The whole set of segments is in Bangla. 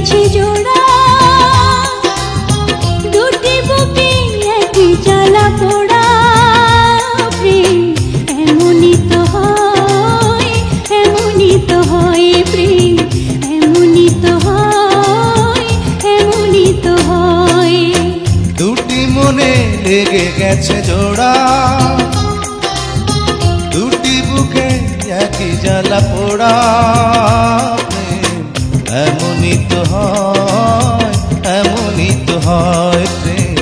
গেছে জোড়া, দুটি বুকে একই জ্বালা পোড়া প্রেম। এমনই তো হয়, এমনই তো হয় প্রেম, এমনই তো হয়, এমনই তো হয়। দুটি মনে লেগে গেছে জোড়া, দুটি বুকে একই জ্বালা পোড়া প্রেম। এমনই তো হয়, এমনই তো হয় প্রেম,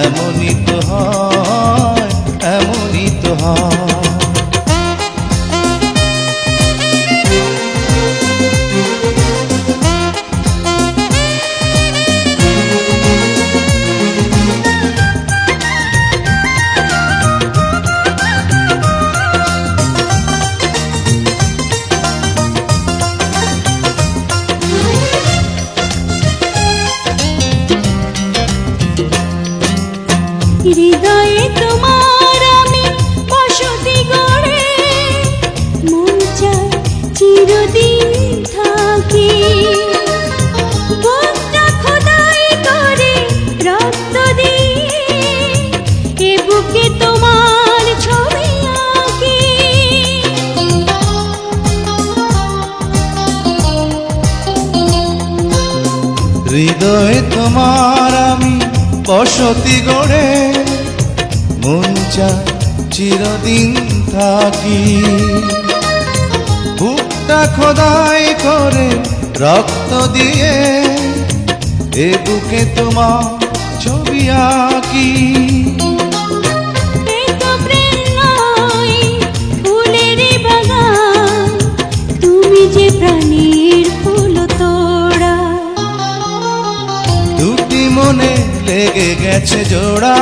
এমনই তো হয়, এমনই তো হয়। হৃদয়ে তোমার আমি বসতি গড়ে, মন চায় চিরদিন থাকি। বুকটা খোদাই করে রক্ত দিয়ে, এ বুকে তোমার ছবি আঁকি। হৃদয়ে তোমার আমি বসতি গড়ে, মন চায় চিরদিন থাকি। বুকটা খোদাই করে রক্ত দিয়ে, এ বুকে তোমার ছবি আঁকি। এ তো প্রেম নয়, ফুলের বাগান, তুমি যে প্রাণীর ফুল তোড়া। দুটি মনে লেগে গেছে জোড়া,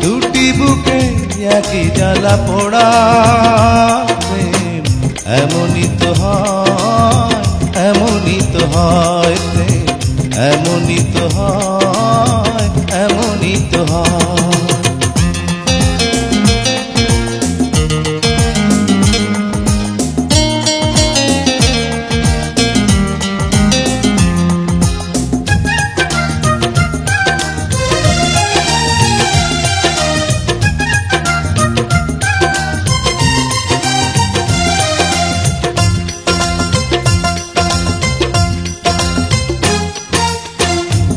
দুটি বুকে একই জ্বালা পোড়া প্রেম। এমনই তো হয়, এমনই তো হয় প্রেম, এমনই তো হয়, এমনই তো হয়।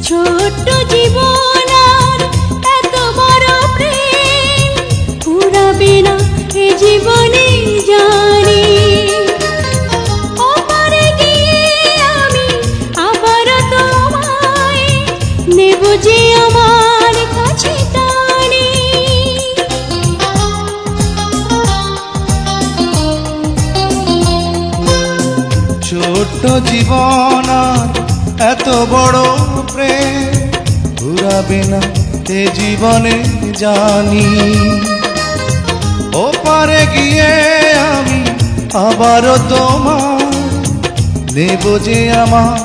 ছোট্ট জীবন আর এত বড় প্রেম ফুরাবে না এ জীবনে জানি। ওপারে গিয়ে আমি আবার তোমায় নেব যে আমার কাছে টানি। ছোট্ট জীবন আর এত বড় প্রেম ঘুরাবে না এ জীবনে জানি। ওপারে গিয়ে আমি আবারও তোমার নেব যে আমার